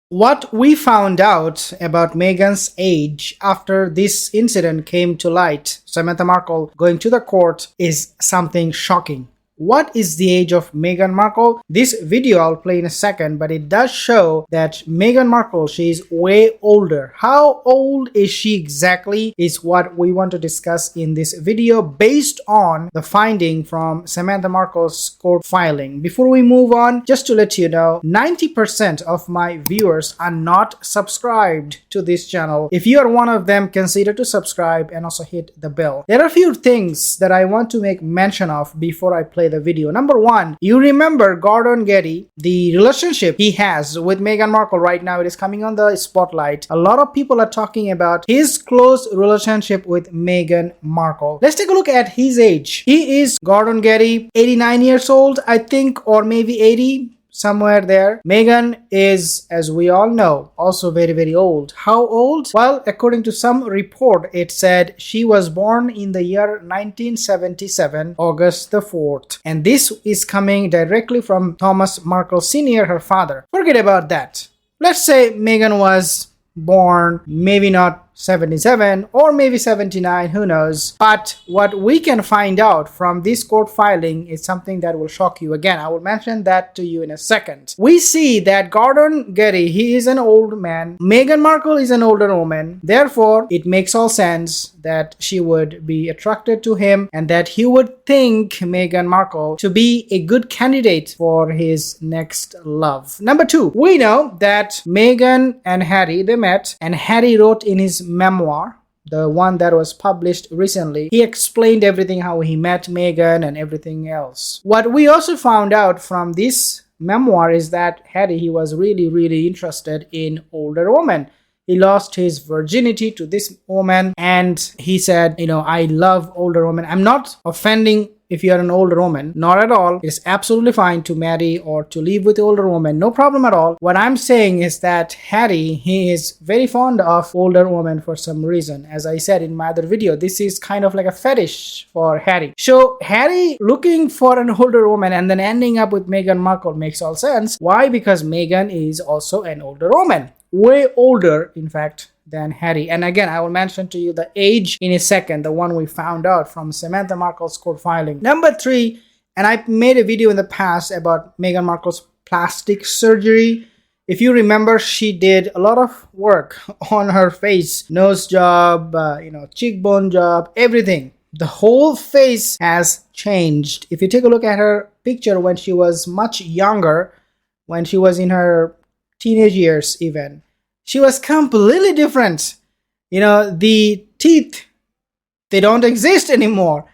What we found out about Meghan's age after this incident came to light, Samantha Markle going to the court, is something shocking. What is the age of Meghan Markle? This video I'll play in a second, but it does show that Meghan Markle, she is way older. How old is she exactly is what we want to discuss in this video based on the finding from Samantha Markle's court filing. Before we move on, just to let you know, 90% of my viewers are not subscribed to this channel. If you are one of them, consider to subscribe and also hit the bell. There are a few things that I want to make mention of before I play the video. Number one, you remember Gordon Getty, the relationship he has with Meghan Markle right now. It is coming on the spotlight. A lot of people are talking about his close relationship with Meghan Markle. Let's take a look at his age. He is Gordon Getty, 89 years old, I think, or maybe 80. Somewhere there. Meghan is, as we all know, also very old. How old? Well, according to some report, it said she was born in the year 1977, August the 4th. And this is coming directly from Thomas Markle Sr., her father. Forget about that. Let's say Meghan was born maybe not 77 or maybe 79, who knows. But what we can find out from this court filing is something that will shock you. Again, I will mention that to you in a second. We see that Gordon Getty, he is an old man. Meghan Markle is an older woman. Therefore, it makes all sense that she would be attracted to him and that he would think Meghan Markle to be a good candidate for his next love. Number two, we know that Meghan and Harry, they met, and Harry wrote in his memoir, the one that was published recently, he explained everything, how he met Meghan and everything else. What we also found out from this memoir is that Harry, he was really interested in older women. He lost his virginity to this woman and he said, I love older women. I'm not offending if you're an older woman, not at all. It's absolutely fine to marry or to live with an older woman, no problem at all. What I'm saying is that Harry, he is very fond of older women for some reason. As I said in my other video, this is kind of like a fetish for Harry. So Harry looking for an older woman and then ending up with Meghan Markle makes all sense. Why? Because Meghan is also an older woman. Way older, in fact, than Harry. And again, I will mention to you the age in a second, the one we found out from Samantha Markle's court filing. Number three, and I made a video in the past about Meghan Markle's plastic surgery. If you remember, she did a lot of work on her face, nose job, cheekbone job, everything. The whole face has changed. If you take a look at her picture when she was much younger, when she was in her teenage years even, she was completely different. The teeth, they don't exist anymore.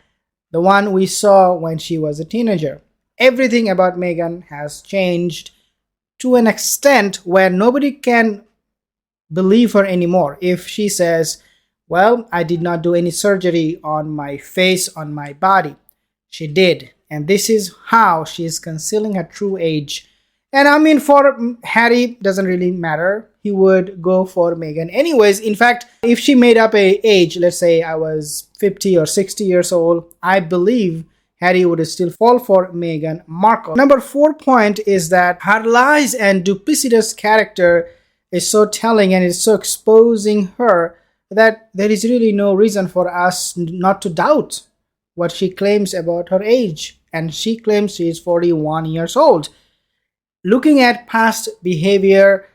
The one we saw when she was a teenager. Everything about Meghan has changed to an extent where nobody can believe her anymore. If she says, well, I did not do any surgery on my face, on my body. She did. And this is how she is concealing her true age. And I mean, for Harry, doesn't really matter. He would go for Meghan anyways. In fact, if she made up a age, let's say I was 50 or 60 years old, I believe Harry would still fall for Meghan Markle. Number 4 point is that her lies and duplicitous character is so telling and is so exposing her that there is really no reason for us not to doubt what she claims about her age. And she claims she is 41 years old. Looking at past behavior,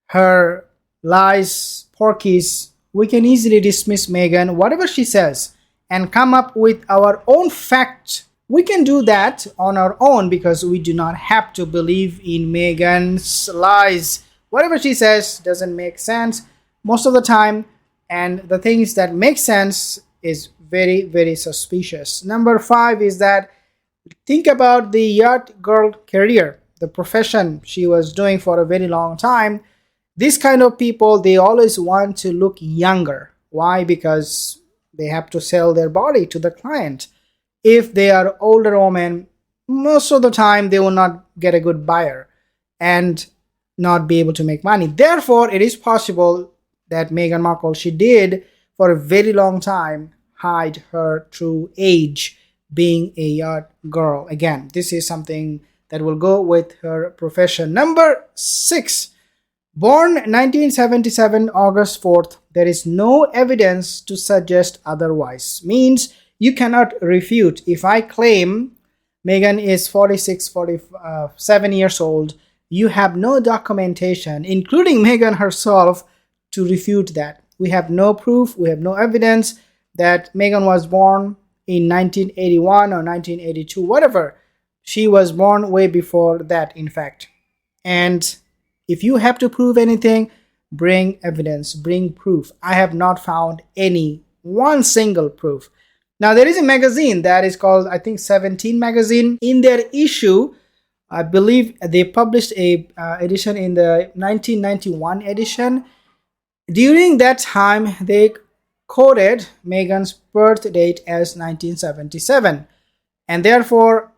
her lies, porkies, we can easily dismiss Meghan, whatever she says, and come up with our own fact. We can do that on our own because we do not have to believe in Meghan's lies. Whatever she says doesn't make sense most of the time, and the things that make sense is very suspicious. Number 5 is that think about the yacht girl career. The profession she was doing for a very long time. These kind of people, they always want to look younger. Why? Because they have to sell their body to the client. If they are older women, most of the time they will not get a good buyer and not be able to make money. Therefore, it is possible that Meghan Markle, she did for a very long time hide her true age, being a yacht girl. Again, this is something that will go with her profession. Number 6, Born 1977 August 4th, there is no evidence to suggest otherwise. Means you cannot refute. If I claim Meghan is 46, 47 years old, you have no documentation, including Meghan herself, to refute that. We have no proof, we have no evidence that Meghan was born in 1981 or 1982, whatever. She was born way before that, in fact. And if you have to prove anything, bring evidence, bring proof. I have not found one single proof. Now, there is a magazine that is called, I think, 17 magazine. In their issue, I believe they published a edition in the 1991 edition. During that time, they quoted Meghan's birth date as 1977. And therefore,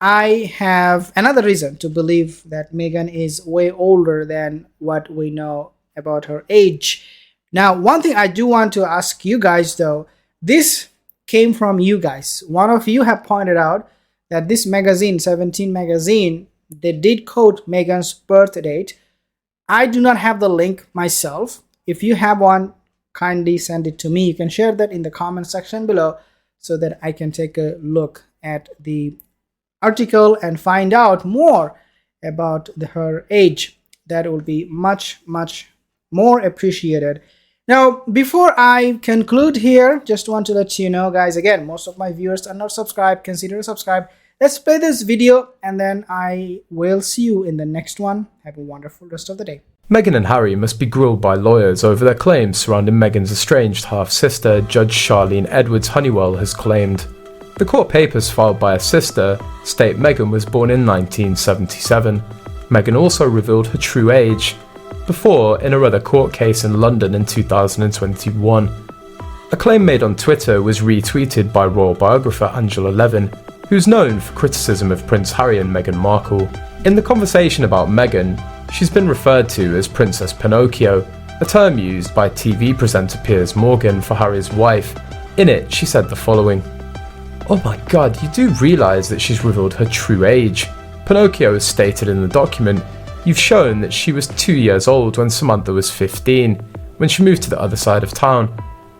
I have another reason to believe that Meghan is way older than what we know about her age. Now, one thing I do want to ask you guys, though, this came from you guys. One of you have pointed out that this magazine, 17 magazine, they did quote Meghan's birth date. I do not have the link myself. If you have one, kindly send it to me. You can share that in the comment section below so that I can take a look at the article and find out more about her age. That will be much, much more appreciated. Now, before I conclude here, just want to let you know, guys, again, most of my viewers are not subscribed. Consider subscribe. Let's play this video and then I will see you in the next one. Have a wonderful rest of the day. Meghan and Harry must be grilled by lawyers over their claims surrounding Meghan's estranged half-sister, Judge Charlene Edwards Honeywell has claimed. The court papers filed by her sister state Meghan was born in 1977. Meghan also revealed her true age, before in a other court case in London in 2021. A claim made on Twitter was retweeted by royal biographer Angela Levin, who's known for criticism of Prince Harry and Meghan Markle. In the conversation about Meghan, she's been referred to as Princess Pinocchio, a term used by TV presenter Piers Morgan for Harry's wife. In it, she said the following: "Oh my god, you do realise that she's revealed her true age. Pinocchio is stated in the document. You've shown that she was 2 years old when Samantha was 15, when she moved to the other side of town,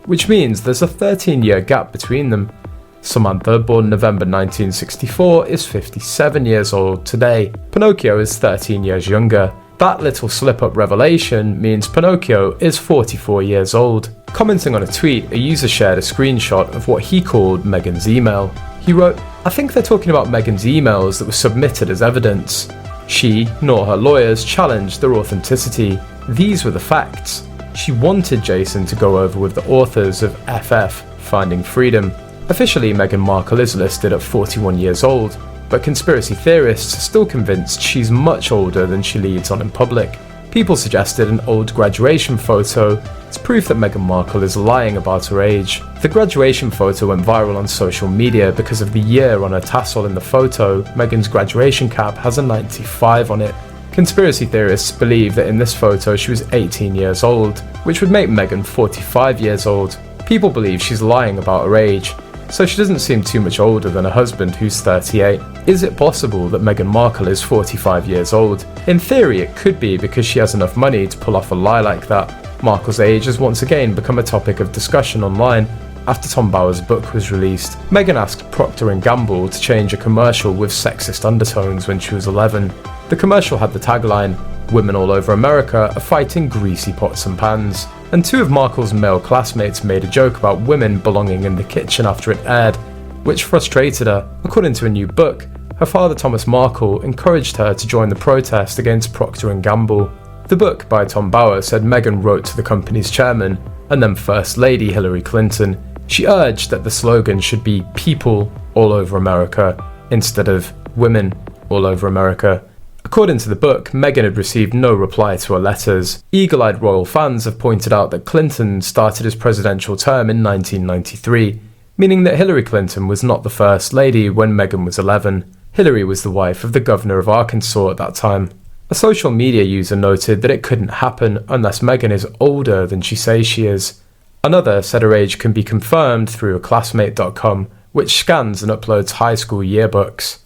which means there's a 13-year gap between them. Samantha, born November 1964, is 57 years old today. Pinocchio is 13 years younger. That little slip-up revelation means Pinocchio is 44 years old." Commenting on a tweet, a user shared a screenshot of what he called Meghan's email. He wrote, "I think they're talking about Meghan's emails that were submitted as evidence. She, nor her lawyers, challenged their authenticity. These were the facts. She wanted Jason to go over with the authors of FF, Finding Freedom." Officially, Meghan Markle is listed at 41 years old, but conspiracy theorists are still convinced she's much older than she leads on in public. People suggested an old graduation photo as proof that Meghan Markle is lying about her age. The graduation photo went viral on social media because of the year on her tassel in the photo. Meghan's graduation cap has a 95 on it. Conspiracy theorists believe that in this photo she was 18 years old, which would make Meghan 45 years old. People believe she's lying about her age, so she doesn't seem too much older than her husband, who's 38. Is it possible that Meghan Markle is 45 years old? In theory, it could be because she has enough money to pull off a lie like that. Markle's age has once again become a topic of discussion online after Tom Bower's book was released. Meghan asked Procter & Gamble to change a commercial with sexist undertones when she was 11. The commercial had the tagline, "Women all over America are fighting greasy pots and pans." And two of Markle's male classmates made a joke about women belonging in the kitchen after it aired, which frustrated her. According to a new book, her father Thomas Markle encouraged her to join the protest against Procter & Gamble. The book by Tom Bower said Meghan wrote to the company's chairman and then First Lady Hillary Clinton. She urged that the slogan should be "People all over America" instead of "Women all over America." According to the book, Meghan had received no reply to her letters. Eagle-eyed royal fans have pointed out that Clinton started his presidential term in 1993, meaning that Hillary Clinton was not the First Lady when Meghan was 11. Hillary was the wife of the governor of Arkansas at that time. A social media user noted that it couldn't happen unless Meghan is older than she says she is. Another said her age can be confirmed through a classmate.com, which scans and uploads high school yearbooks.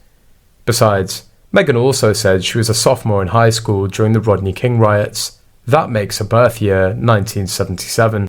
Besides, Meghan also said she was a sophomore in high school during the Rodney King riots. That makes her birth year 1977.